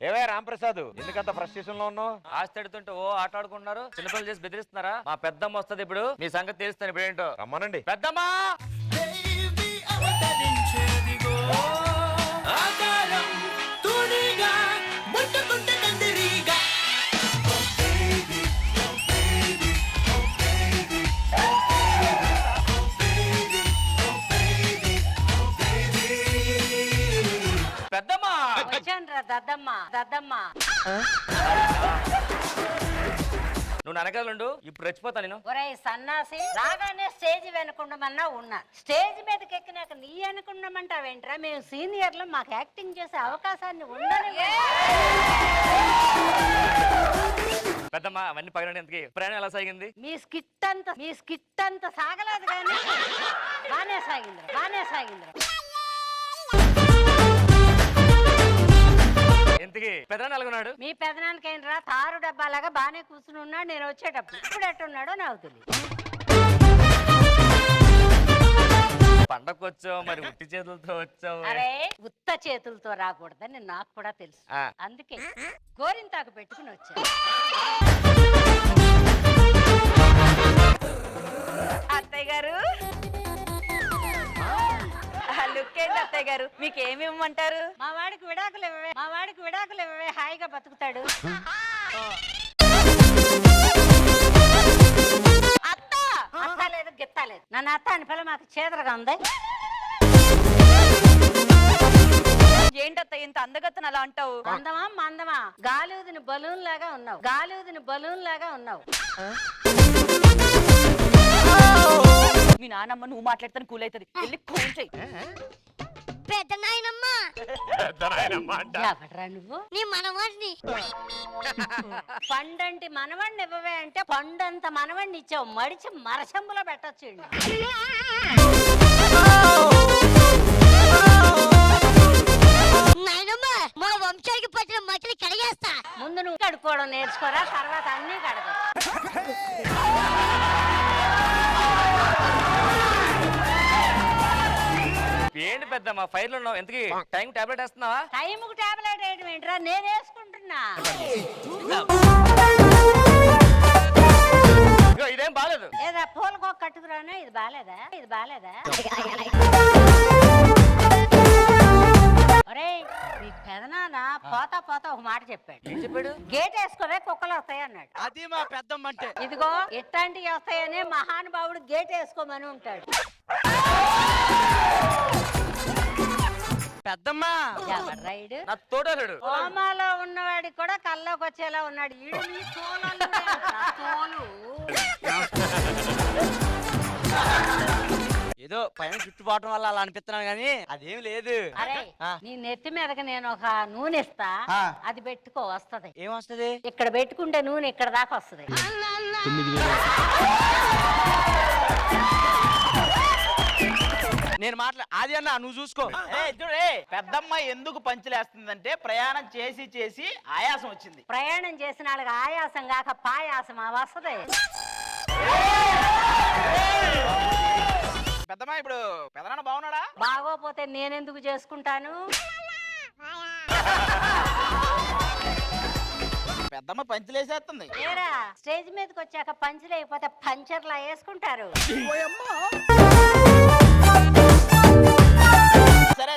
ఏవే రాంప్రసాద్ ఎందుకంత ఫ్రస్ట్రేషన్ లో ఉన్నావు? ఆస్తి అడుతుంటే ఓ ఆట ఆడుకుంటున్నారు, చిన్నపిల్లలు చేసి బెదిరిస్తున్నారా? మా పెద్దమ్మ వస్తుంది ఇప్పుడు, మీ సంగతి తెలుస్తాను ఇప్పుడు ఏంటో. రమ్మనండి. పెద్దమ్మా పెద్దమ్మా వచ్చానురా దద్దమ్మ దద్దమ్మ. నువ్వు ననగలుండు, ఇప్పుడు రెచ్చిపోతా నేను. ఒరేయ్ సన్నాసి, రాగానే స్టేజ్ వెనుకుండమన్నా ఉన్నా, స్టేజ్ మీదకి ఎక్కినాక నీ అనుకుండమంటావేంట్రా? మేము సీనియర్లు, మాకు యాక్టింగ్ చేసే అవకాశాన్ని ఉండని. పెద్దమ్మా అవన్నీ పగిన ఎందుకు? ప్రయాణం ఎలా సాగింది? మీ స్కిట్ అంతా సాగలేదు కానీ బానే సాగిందిరా. ఎందుకు పెద్దనాన్న ఎలాగున్నాడు? మీ పెదనానికైనరా తారు డబ్బాలాగా బానే కూర్చుని ఉన్నాడు నేను వచ్చేటప్పుడు. ఇప్పుడు ఎట్టున్నాడో నాకు తెలియదు. పండగకు వచ్చావు, మరి ఉట్టి చేతులతో వచ్చావు. అరే ఉత్త చేతులతో రాకూడదని నాకు కూడా తెలుసు, అందుకే గోరింతాకు పెట్టుకుని వచ్చా. అత్తయ్య గారు లుక్ ఏంటి అత్తయ్య గారు? మీకు ఏమి ఇవ్వమంటారు? మా వాడికి విడాకులు ఇవ్వవే, హాయిగా బతుకుతాడు. అత్త లేదు గిత్త లేదు, నన్ను అత్త అని పిల్ల మాకు చేదరగా ఉంది. ఏంటత్తయ్య ఇంత అందగత్తను అలా అంటావు? మందమా గాలిదిని బలూన్ లాగా ఉన్నావు. మీ నాన్నమ్మ నువ్వు మాట్లాడితే కూల్ అవుతుంది, వెళ్ళి కూల్ చెయ్యి. ఎవడ్రా నువ్వు? నీ మనవాడిని. పండంటి మనవాడిని ఇవ్వవే అంటే పండంత మనవాడిని ఇచ్చావు, మడిచి మరచంబులో పెట్టచ్చు. మా వంశానికి పట్టిన మట్టిని కడిగేస్తా. ముందు నువ్వు కడుక్కోవడం నేర్చుకోరా, తర్వాత అన్ని కడగ. ఏంటి పెద్దమ్మా ఫైర్లు ఉన్నావు? ఎందుకు టైం టాబ్లెట్ వేస్తున్నావా? టైంకు టాబ్లెట్ వేయడం ఏంట్రా, నేను వేసుకుంటున్నా. ఇదేం బాలేదు. ఏదా పూలకు కట్టుకురాను, ఇది బాలేదా? ఒరేయ్ మీ పెదనాన్న పోతా ఒక మాట చెప్పాడు. ఏం చెప్పాడు? గేట్ వేసుకోవే కుక్కలు వస్తాయి అన్నాడు. అది మా పెద్దమ్మ అంటే. ఇదిగో ఇట్లాంటివి వస్తాయని మహానుభావుడు గేట్ వేసుకోమని ఉంటాడు. పెద్దమ్మ రైడ్ నా తోడలుడు హోమాలో ఉన్నవాడికి కూడా కల్లోకి వచ్చేలా ఉన్నాడు. ఈడు నీ తోలు ఏదో పైన చుట్టుపాటు వల్ల అలా అనిపిస్తున్నాను గానీ అదేం లేదు. అరే నీ నెత్తి మీదకి నేను ఒక నూనె ఇస్తా, అది పెట్టుకో వస్తది. ఏం వస్తది? ఇక్కడ పెట్టుకుంటే నూనె ఇక్కడ దాకా వస్తది. నేను అది అన్న నువ్వు చూసుకో. చూడే పెద్దమ్మ ఎందుకు పంచులేస్తుందంటే ప్రయాణం చేసి ఆయాసం వచ్చింది. ప్రయాణం చేసిన వాళ్ళకి ఆయాసం కాక పాయాసం వస్తది. పెద్దమ్మ ఇప్పుడు పెదనాన్న బాగున్నాడా? బాగోపోతే నేనెందుకు చేసుకుంటాను? పెద్దమ్మ పంచులేసేస్తుంది. ఏరా స్టేజ్ మీదకి వచ్చాక పంచులు అయిపోతే పంచర్లా వేసుకుంటారు.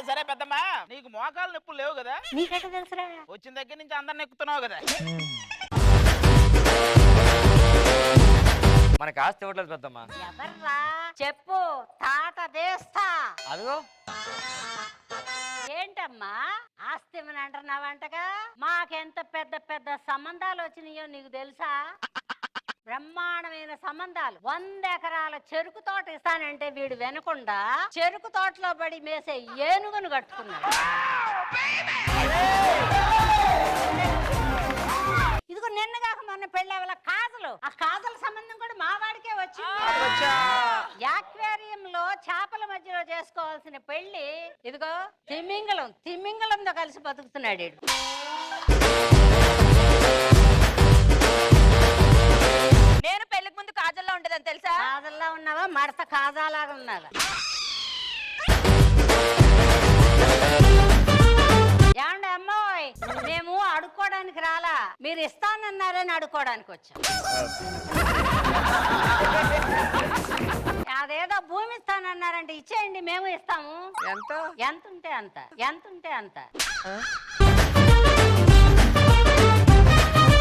సరే పెద్దమ్మ, నీకు మోకాలు నొప్పులు లేవు కదా? నీకెట్ట తెలుసురా? వచ్చిన దగ్గర నుంచి అందరిని ఎక్కుతున్నావు కదా. మనకి ఆస్తి ఇవ్వట్లేదు పెద్దమ్మా. ఎవర్రా చెప్పు, తాట దేస్తా. అదిగో ఏంటమ్మా ఆస్తి ఏమని అంటున్నావంటగా? మాకెంత పెద్ద సంబంధాలు వచ్చినాయో నీకు తెలుసా? బ్రహ్మాండమైన సంబంధాలు. 100 ఎకరాల చెరుకు తోట ఇస్తానంటే వీడు వినకుండా చెరుకు తోటలో పడి మేసే ఏనుగును కట్టుకున్నాడు. ఇదిగో నిన్నగాక మొన్న పెళ్ళవల కాజలు, ఆ కాజల సంబంధం కూడా మా వాడికే వచ్చింది. యాక్వేరియంలో చేపల మధ్యలో చేసుకోవాల్సిన పెళ్లి ఇదిగో తిమ్మింగళంతో కలిసి బతుకుతున్నాడు. నేను పెళ్లికి ముందు కాజల్లా ఉండేదని తెలుసా? కాజల్లా ఉన్నావా, మడత కాజాలాగా ఉన్నావా? ఏమండి అమ్మాయి, మేము అడగడానికి రాలా, మీరు ఇస్తానన్నారని అడుక్కోవడానికి వచ్చాం. అదేదో భూమి ఇస్తానన్నారంటే ఇచ్చేయండి, మేము ఇస్తాము. ఎంత? ఎంత ఉంటే అంత, ఎంత ఉంటే అంత.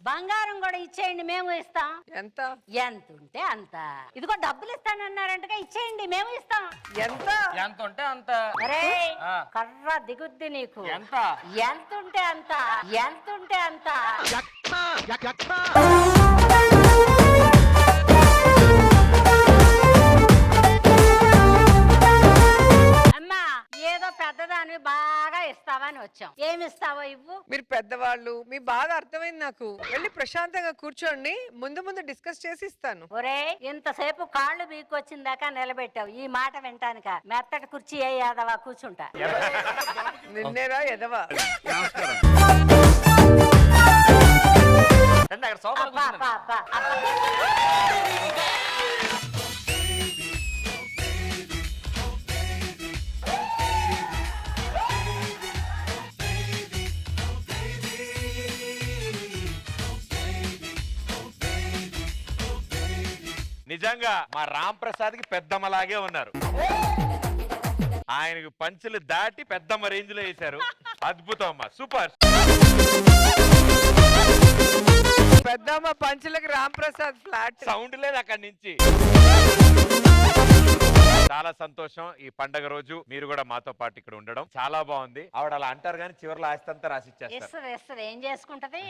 బంగారం కూడా ఇచ్చేయండి, మేము ఇస్తాం. ఎంత? ఎంత ఉంటే అంత. ఇదిగో డబ్బులు ఇస్తానన్నారంటగా, ఇచ్చేయండి, మేము ఇస్తాం. ఎంత? ఎంత ఉంటే అంత. అరే ఆ. కర్ర దిగుద్ది నీకు. ఎంత? ఎంత ఉంటే అంత, ఎంత ఉంటే అంత. అమ్మా ఏదో పెద్దదాన్ని బాగా ఇస్తావని వచ్చాం. ఏమి ఇస్తావో ఇవ్వు. మీరు పెద్దవాళ్ళు, మీ బాధ అర్థమైంది నాకు. వెళ్ళి ప్రశాంతంగా కూర్చోండి, ముందు ముందు డిస్కస్ చేసి ఇస్తాను. ఒరే ఇంతసేపు కాళ్ళు బీకొచ్చిందాకా నిలబెట్టావు ఈ మాట వింటానిక. మెత్తటి కుర్చీ ఏ యాదవా కూర్చుంటా. నిన్నేరా ఎదవా. రండి, అక్కడ సోఫాలో అబ్బా, కూర్చుందాం. అబ్బా, అబ్బా, అబ్బా. నిజంగా మా రామ్ ప్రసాద్ కి పెద్దమ్మలాగే ఉన్నారు. ఆయనకు పంచులు దాటి పెద్దమ్మ రేంజ్ లో వేశారు. అద్భుతం అమ్మా, సూపర్. పెద్దమ్మ పంచులకి రామ్ ప్రసాద్ ఫ్లాట్. సౌండ్ లేదు అక్కడి నుంచి. చాలా సంతోషం. ఈ పండగ రోజు మీరు కూడా మాతో పాటు ఇక్కడ ఉండడం చాలా బాగుంది. ఆవిడ అలా అంటారు కానీ చివరిలో ఆస్తంతా రాసిచ్చేస్తారు. ఇస్తుంది ఇస్తుంది, ఏం చేసుకుంటది.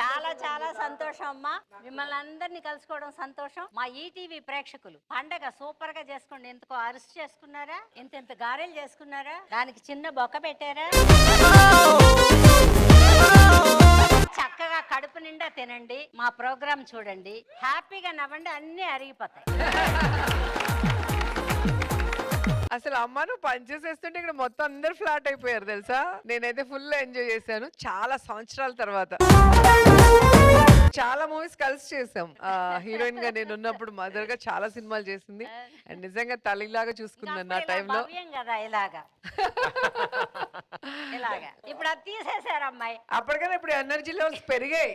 చాలా చాలా సంతోషం అమ్మా, మిమ్మల్ని అందరినీ కలుసుకోవడం సంతోషం. మా ఈటీవీ ప్రేక్షకులు పండగ సూపర్ గా చేసుకోండి. ఎందుకో అరెస్ట్ చేసుకున్నారా, ఇంత గారెలు చేసుకున్నారా, దానికి చిన్న బొక్క పెట్టారా. చక్కగా కడుపు నిండా తినండి, మా ప్రోగ్రామ్ చూడండి, హ్యాపీగా నవ్వండి, అన్ని అరిగిపోతాయి. అసలు అమ్మ నువ్వు పనిచేసేస్తుంటే ఇక్కడ మొత్తం అందరు ఫ్లాట్ అయిపోయారు తెలుసా. నేనైతే ఫుల్ ఎంజాయ్ చేశాను చాలా సంవత్సరాల తర్వాత. చాలా మూవీస్ కలిసి చేసాం. హీరోయిన్ గా నేను ఉన్నప్పుడు మదర్ గా చాలా సినిమాలు చేసింది. అండ్ నిజంగా తల్లిలాగా చూసుకున్నాను నా టైంలో. కదా ఇలాగా ఇలాగా. ఇప్పుడు అది తీసేశారు అమ్మాయి. అప్పటికైనా ఇప్పుడు ఎనర్జీ లెవెల్స్ పెరిగాయి,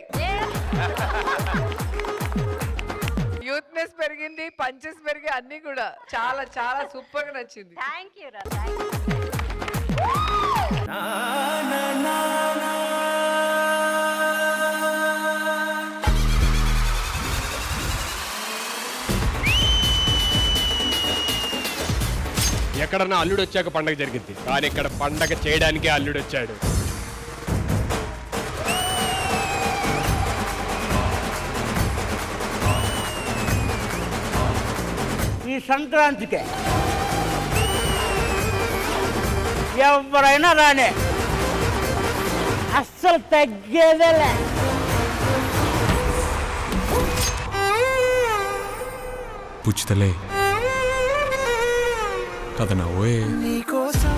యూత్నెస్ పెరిగింది, పంచెస్ పెరిగాయి, అన్ని కూడా చాలా చాలా సూపర్ గా నచ్చింది. థ్యాంక్ యూ రా, థ్యాంక్ యూ. ఎక్కడన్నా అల్లుడు వచ్చాక పండగ జరిగింది, కానీ ఇక్కడ పండగ చేయడానికే అల్లుడు వచ్చాడు. ఈ సంక్రాంతికే ఎవరైనా రానే, అస్సలు తగ్గేదేలే. పుచ్చుతలే కథ నవ్వే నీకోసం